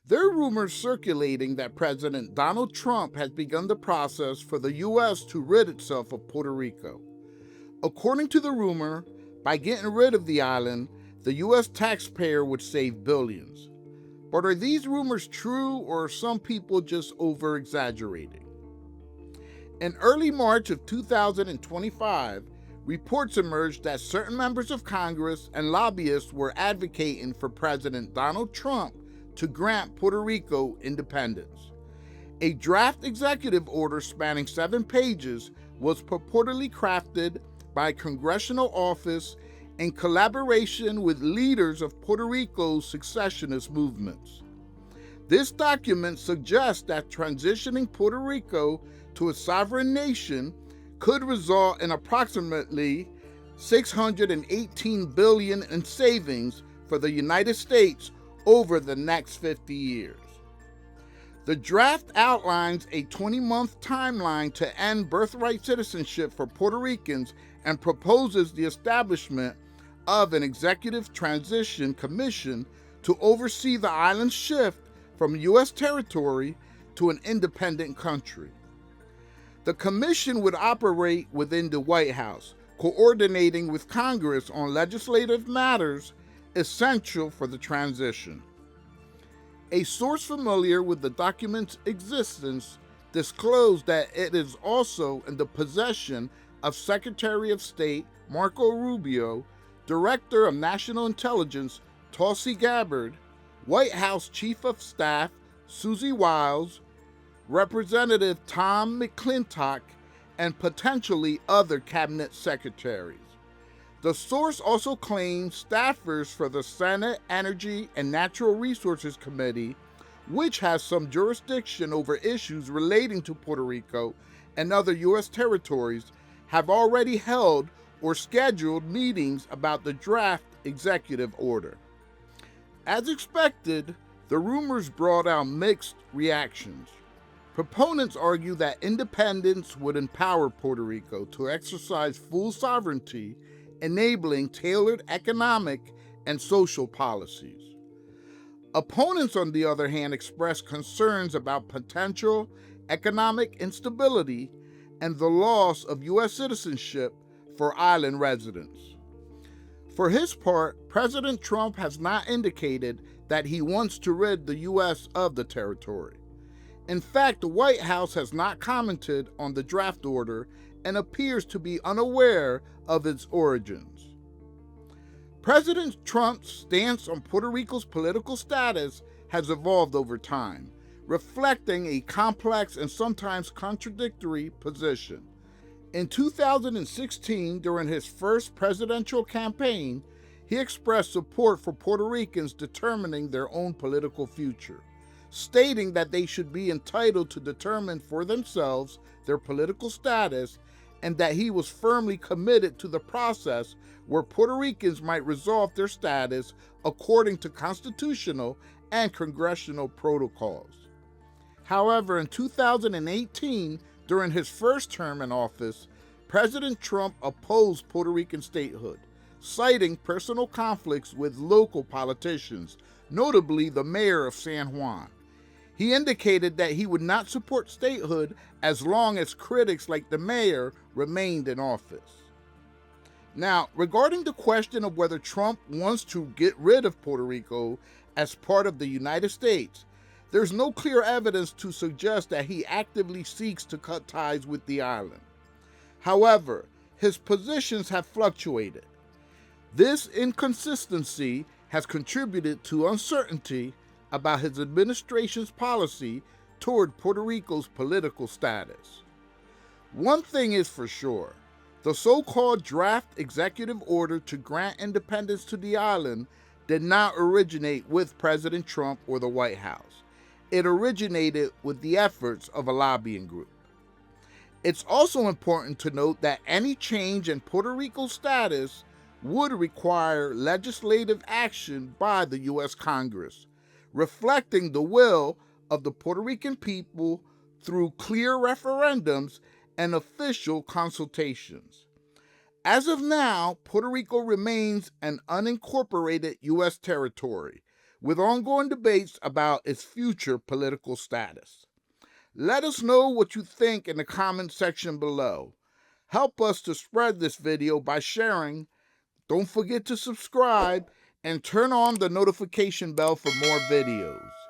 There are rumors circulating that President Donald Trump has begun the process for the U.S. to rid itself of Puerto Rico. According to the rumor, by getting rid of the island, the U.S. taxpayer would save billions. But are these rumors true, or are some people just over exaggerating? In early March of 2025, reports emerged that certain members of Congress and lobbyists were advocating for President Donald Trump to grant Puerto Rico independence. A draft executive order spanning 7 pages was purportedly crafted by a congressional office in collaboration with leaders of Puerto Rico's secessionist movements. This document suggests that transitioning Puerto Rico to a sovereign nation could result in approximately $618 billion in savings for the United States over the next 50 years. The draft outlines a 20-month timeline to end birthright citizenship for Puerto Ricans and proposes the establishment of an executive transition commission to oversee the island's shift from U.S. territory to an independent country. The commission would operate within the White House, coordinating with Congress on legislative matters essential for the transition. A source familiar with the document's existence disclosed that it is also in the possession of Secretary of State Marco Rubio, Director of National Intelligence Tulsi Gabbard, White House Chief of Staff Susie Wiles, Representative Tom McClintock, and potentially other cabinet secretaries. The source also claims staffers for the Senate Energy and Natural Resources Committee, which has some jurisdiction over issues relating to Puerto Rico and other U.S. territories, have already held or scheduled meetings about the draft executive order. As expected, the rumors brought out mixed reactions. Proponents argue that independence would empower Puerto Rico to exercise full sovereignty, enabling tailored economic and social policies. Opponents, on the other hand, express concerns about potential economic instability and the loss of U.S. citizenship for island residents. For his part, President Trump has not indicated that he wants to rid the U.S. of the territory. In fact, the White House has not commented on the draft order and appears to be unaware of its origins. President Trump's stance on Puerto Rico's political status has evolved over time, reflecting a complex and sometimes contradictory position. In 2016, during his first presidential campaign, he expressed support for Puerto Ricans determining their own political future, stating that they should be entitled to determine for themselves their political status and that he was firmly committed to the process where Puerto Ricans might resolve their status according to constitutional and congressional protocols. However, in 2018, during his first term in office, President Trump opposed Puerto Rican statehood, citing personal conflicts with local politicians, notably the mayor of San Juan. He indicated that he would not support statehood as long as critics like the mayor remained in office. Now, regarding the question of whether Trump wants to get rid of Puerto Rico as part of the United States, there's no clear evidence to suggest that he actively seeks to cut ties with the island. However, his positions have fluctuated. This inconsistency has contributed to uncertainty about his administration's policy toward Puerto Rico's political status. One thing is for sure, the so-called draft executive order to grant independence to the island did not originate with President Trump or the White House. It originated with the efforts of a lobbying group. It's also important to note that any change in Puerto Rico's status would require legislative action by the U.S. Congress, reflecting the will of the Puerto Rican people through clear referendums and official consultations. As of now, Puerto Rico remains an unincorporated U.S. territory, with ongoing debates about its future political status. Let us know what you think in the comment section below. Help us to spread this video by sharing. Don't forget to subscribe and turn on the notification bell for more videos.